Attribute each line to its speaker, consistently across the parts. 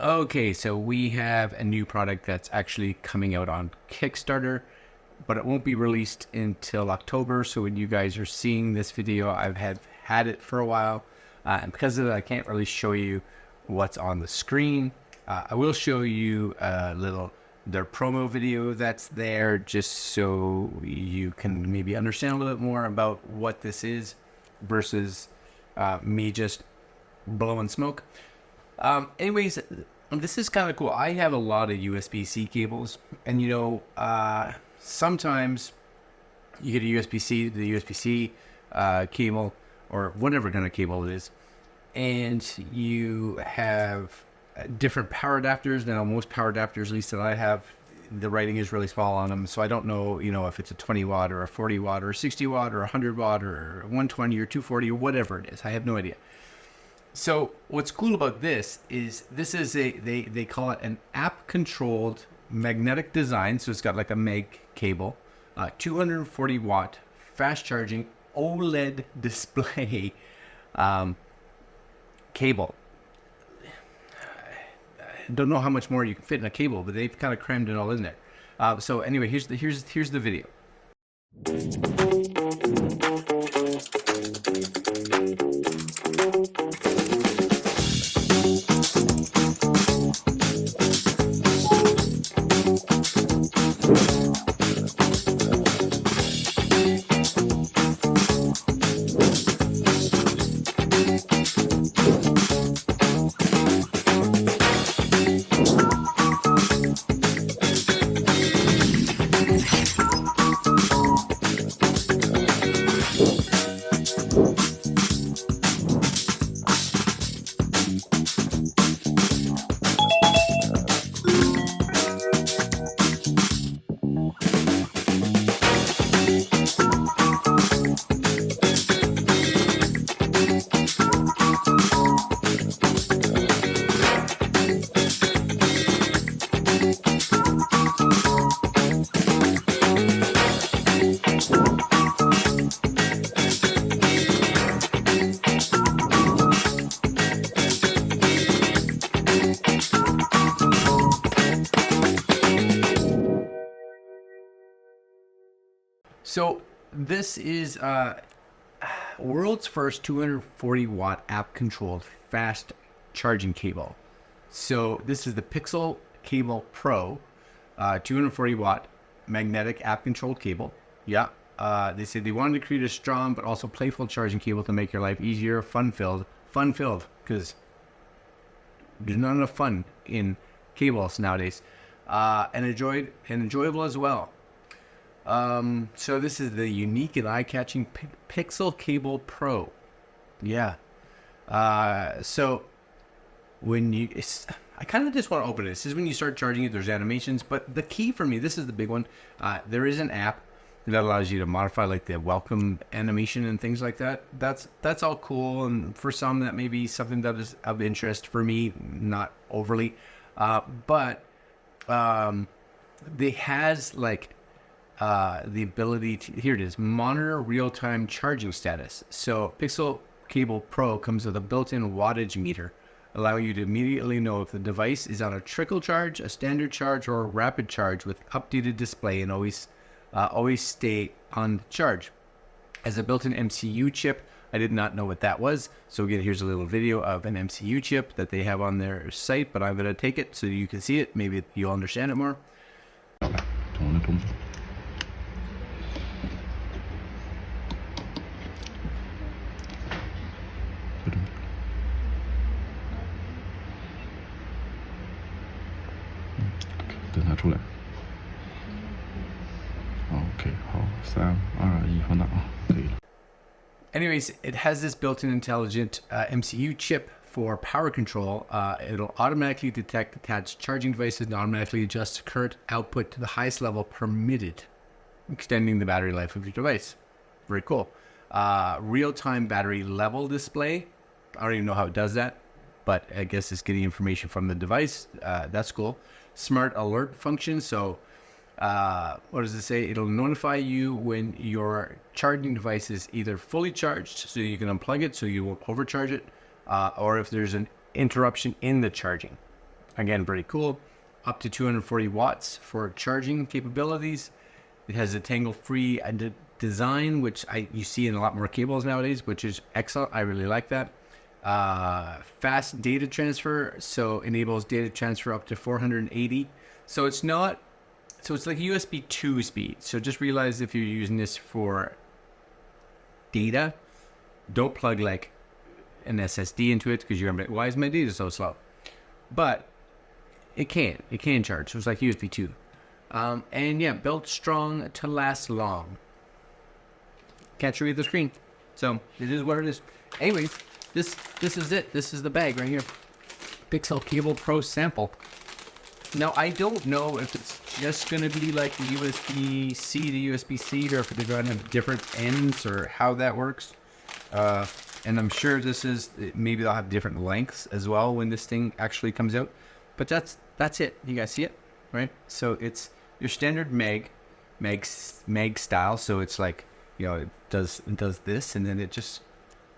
Speaker 1: Okay, so we have a new product that's actually coming out on Kickstarter, but it won't be released until October. So when you guys are seeing this video, I've had it for a while, and because of that, I can't really show you what's on the screen. I will show you their promo video that's there, just so you can maybe understand a little bit more about what this is versus me just blowing smoke. Anyways, this is kind of cool. I have a lot of USB-C cables, and sometimes you get a USB-C to the USB-C cable, or whatever kind of cable it is, and you have different power adapters. Now, most power adapters, at least that I have, the writing is really small on them, so I don't know, if it's a 20 watt or a 40 watt or a 60 watt or a 100 watt or 120 or 240 or whatever it is. I have no idea. So what's cool about this is they call it an app-controlled magnetic design. So it's got like a mag cable, 240 watt fast charging OLED display cable. I don't know how much more you can fit in a cable, but they've kind of crammed it all in there. So anyway, here's the video. So this is world's first 240 watt app controlled fast charging cable. So this is the PixelCable Pro 240 watt magnetic app controlled cable. Yeah. They said they wanted to create a strong but also playful charging cable to make your life easier, fun filled, because there's not enough fun in cables nowadays, and enjoyable as well. So this is the unique and eye-catching PixelCable Pro. Yeah. So when I kind of just want to open it. This is when you start charging it, there's animations, but the key for me, this is the big one. There is an app that allows you to modify like the welcome animation and things like that. That's all cool. And for some, that may be something that is of interest. For me, not overly, but, they has like, the ability to, here it is, monitor real-time charging status. So PixelCable Pro comes with a built-in wattage meter, allowing you to immediately know if the device is on a trickle charge, a standard charge, or a rapid charge with updated display, and always stay on the charge. As a built-in MCU chip, I did not know what that was. So again, here's a little video of an MCU chip that they have on their site, but I'm going to take it so you can see it. Maybe you'll understand it more. Anyways, it has this built-in intelligent MCU chip for power control. It'll automatically detect attached charging devices and automatically adjust current output to the highest level permitted, extending the battery life of your device. Very cool. Real-time battery level display. I don't even know how it does that, but I guess it's getting information from the device. That's cool. Smart alert function. So what does it say? It'll notify you when your charging device is either fully charged, so you can unplug it so you won't overcharge it, or if there's an interruption in the charging. Again, pretty cool. Up to 240 watts for charging capabilities. It has a tangle-free design, which you see in a lot more cables nowadays, which is excellent. I really like that. Fast data transfer, so enables data transfer up to 480. So it's like USB 2 speed. So just realize if you're using this for data, don't plug like an SSD into it, because you're gonna be like, why is my data so slow? But it can charge. So it's like USB 2. And yeah, built strong to last long. Can't show you the screen. So it is what it is. Anyways, this is it. This is the bag right here. PixelCable Pro sample. Now, I don't know if it's just going to be like USB-C to USB-C, or if they're going to have different ends, or how that works. And I'm sure maybe they'll have different lengths as well when this thing actually comes out. But that's it. You guys see it, right? So it's your standard mag style. So it's like, it does this, and then it just,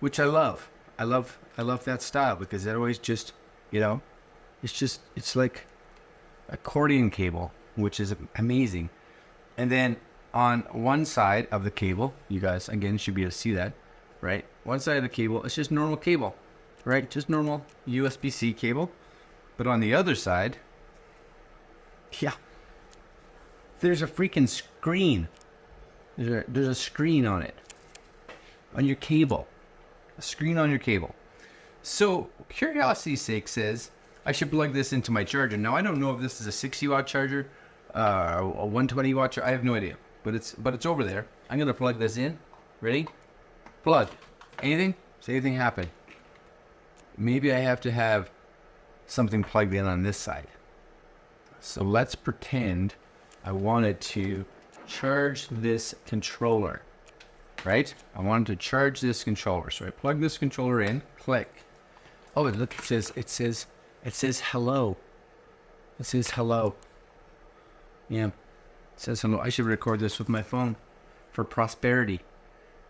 Speaker 1: which I love. I love that style, because it always just, it's like accordion cable, which is amazing. And then on one side of the cable, you guys again should be able to see that, right? One side of the cable, it's just normal cable, right? Just normal USB-C cable. But on the other side, yeah, there's a freaking screen. There's a screen on it, on your cable. A screen on your cable. So curiosity's sake says I should plug this into my charger. Now, I don't know if this is a 60 watt charger, a 120 watt charger. I have no idea, but it's over there. I'm gonna plug this in. Ready? Plug. Anything? Does anything happen? Maybe I have to have something plugged in on this side. So let's pretend I wanted to charge this controller, right? I wanted to charge this controller. So I plug this controller in, click. Oh, look, it says hello. It says hello. Yeah, it says hello. I should record this with my phone for prosperity.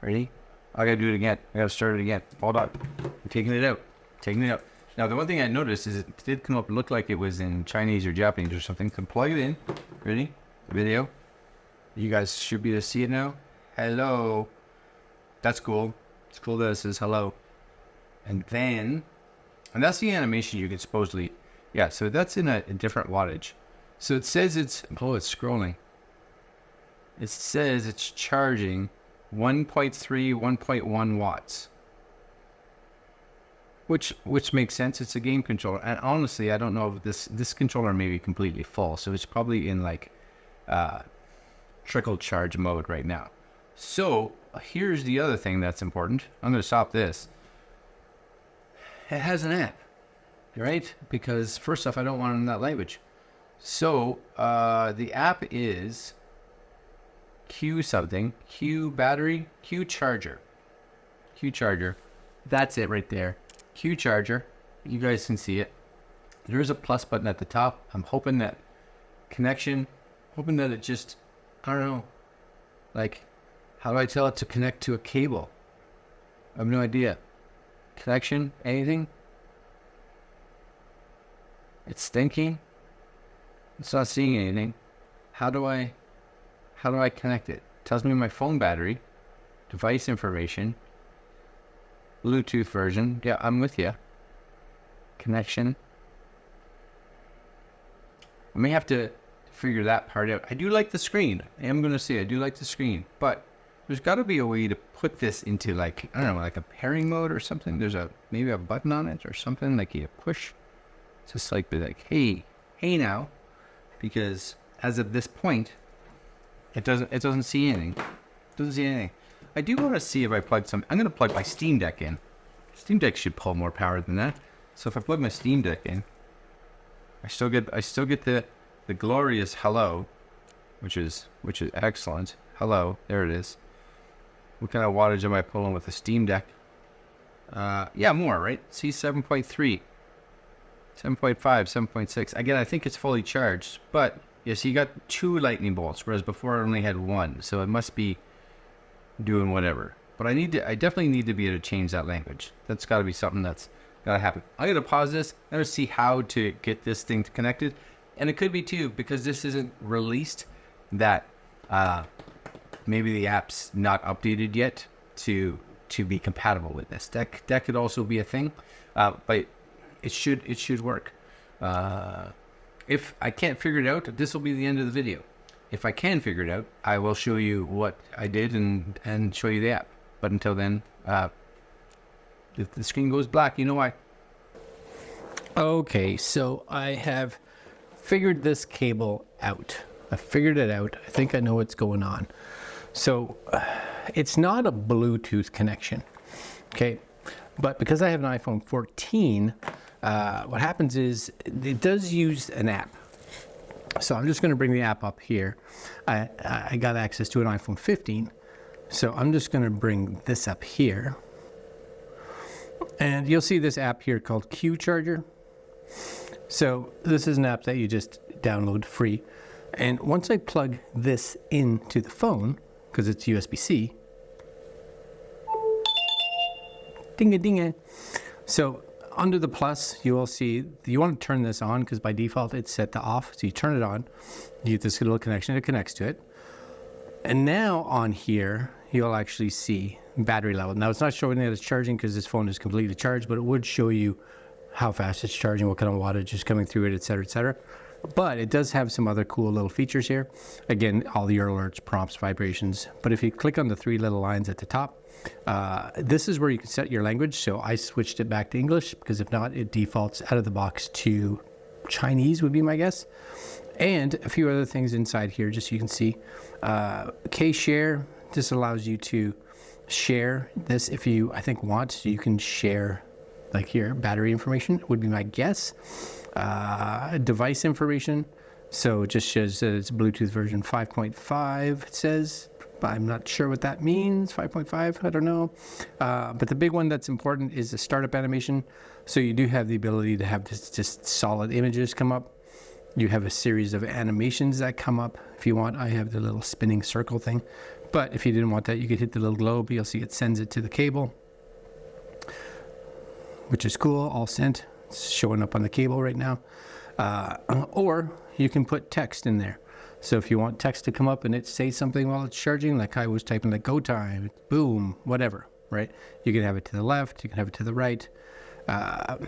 Speaker 1: Ready? I gotta do it again. I gotta start it again. Hold on. I'm taking it out. Now, the one thing I noticed is it did come up, look like it was in Chinese or Japanese or something. So plug it in. Ready? Video. You guys should be able to see it now. Hello. That's cool. It's cool that it says hello. And that's the animation you can supposedly, yeah, so that's in a different wattage. So it says it's scrolling. It says it's charging 1.3, 1.1 watts. Which makes sense. It's a game controller. And honestly, I don't know if this controller may be completely full. So it's probably in like trickle charge mode right now. So here's the other thing that's important. I'm going to stop this. It has an app, right? Because first off, I don't want it in that language. So the app is Q something, Q battery, Q charger. That's it right there. Q charger. You guys can see it. There is a plus button at the top. I'm hoping that it just, I don't know, like, how do I tell it to connect to a cable? I have no idea. Connection, anything? It's thinking. It's not seeing anything. How do I connect it? Tells me my phone battery, device information, Bluetooth version. Yeah, I'm with you. Connection. I may have to figure that part out. I do like the screen. I am going to say I do like the screen, but there's got to be a way to put this into, like, I don't know, like a pairing mode or something. There's maybe a button on it or something, like you push. It's just like, be like, hey now, because as of this point, it doesn't see anything. I do want to see if I plug I'm going to plug my Steam Deck in. Steam Deck should pull more power than that. So if I plug my Steam Deck in, I still get the glorious hello, which is excellent. Hello, there it is. What kind of wattage am I pulling with the Steam Deck? Yeah, more, right? See, 7.3, 7.5, 7.6. Again, I think it's fully charged, but yes, you got 2 lightning bolts, whereas before I only had 1, so it must be doing whatever. But I definitely need to be able to change that language. That's got to be something that's gotta happen. I'm gonna pause this. I'm gonna see how to get this thing connected, and it could be too, because this isn't released, that maybe the app's not updated yet to be compatible with this. That could also be a thing, but it should work. If I can't figure it out, this will be the end of the video. If I can figure it out, I will show you what I did and show you the app. But until then, if the screen goes black, you know why. Okay, so I have figured this cable out. I figured it out. I think I know what's going on. So it's not a Bluetooth connection, okay? But because I have an iPhone 14, what happens is it does use an app. So I'm just going to bring the app up here. I got access to an iPhone 15, so I'm just going to bring this up here. And you'll see this app here called Q Charger. So this is an app that you just download free. And once I plug this into the phone, because it's USB-C, ding-a-ding-a. So under the plus, you will see, you want to turn this on because by default it's set to off. So you turn it on, you get this little connection, it connects to it. And now on here, you'll actually see battery level. Now it's not showing that it's charging because this phone is completely charged, but it would show you how fast it's charging, what kind of wattage is coming through it, etc., etc. But it does have some other cool little features here. Again, all your alerts, prompts, vibrations. But if you click on the three little lines at the top, this is where you can set your language. So I switched it back to English because if not, it defaults out of the box to Chinese would be my guess. And a few other things inside here, just so you can see. K-Share, this allows you to share this if you, I think, want. So you can share, like here, battery information would be my guess. Device information, so it just shows that it's Bluetooth version 5.5, it says. I'm not sure what that means, 5.5, I don't know. But the big one that's important is the startup animation. So you do have the ability to have just solid images come up. You have a series of animations that come up. If you want, I have the little spinning circle thing. But if you didn't want that, you could hit the little globe. You'll see it sends it to the cable, which is cool, all sent. It's showing up on the cable right now. Or you can put text in there. So if you want text to come up and it says something while it's charging, like I was typing like go time, boom, whatever, right? You can have it to the left, you can have it to the right. And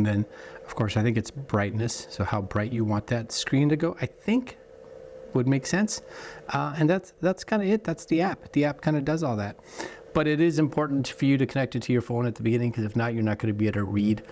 Speaker 1: then, of course, I think it's brightness. So how bright you want that screen to go, I think would make sense. And that's kind of it. That's the app. The app kind of does all that. But it is important for you to connect it to your phone at the beginning, because if not, you're not going to be able to read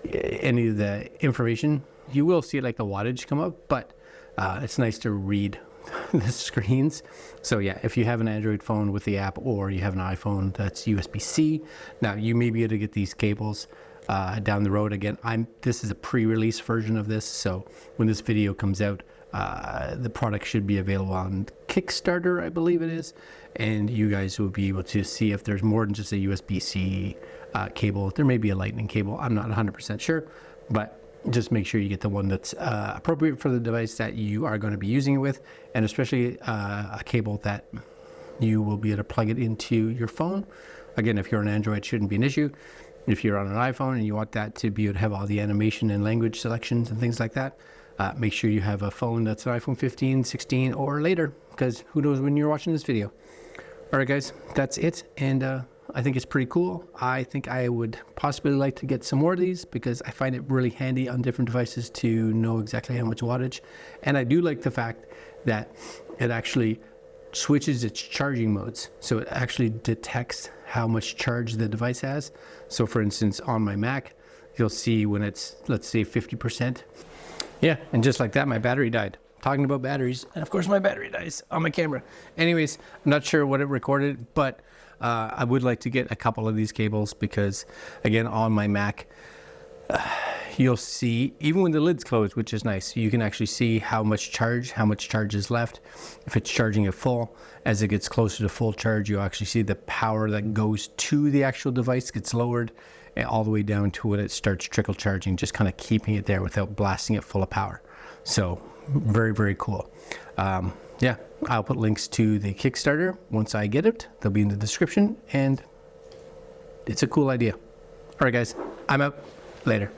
Speaker 1: any of the information. You will see like the wattage come up, but it's nice to read the screens. So yeah, if you have an Android phone with the app, or you have an iPhone that's USB-C, now you may be able to get these cables down the road. Again, this is a pre-release version of this, so when this video comes out, the product should be available on Kickstarter, I believe it is, and you guys will be able to see if there's more than just a USB-C cable. There may be a lightning cable, I'm not 100% sure, but just make sure you get the one that's appropriate for the device that you are going to be using it with, and especially a cable that you will be able to plug it into your phone. Again, if you're on Android, it shouldn't be an issue. If you're on an iPhone and you want that to be able to have all the animation and language selections and things like that, make sure you have a phone that's an iPhone 15, 16, or later, because who knows when you're watching this video. All right, guys, that's it, and I think it's pretty cool. I think I would possibly like to get some more of these, because I find it really handy on different devices to know exactly how much wattage. And I do like the fact that it actually switches its charging modes. So it actually detects how much charge the device has. So for instance, on my Mac, you'll see when it's, let's say, 50%. Yeah, and just like that, my battery died. Talking about batteries, and of course my battery dies on my camera. Anyways, I'm not sure what it recorded, but I would like to get a couple of these cables, because again, on my Mac, you'll see, even when the lid's closed, which is nice, you can actually see how much charge is left. If it's charging at full, as it gets closer to full charge, you'll actually see the power that goes to the actual device gets lowered, and all the way down to when it starts trickle charging, just kind of keeping it there without blasting it full of power. So very, very cool. Yeah, I'll put links to the Kickstarter once I get it. They'll be in the description, and it's a cool idea. right, guys, I'm out. Later.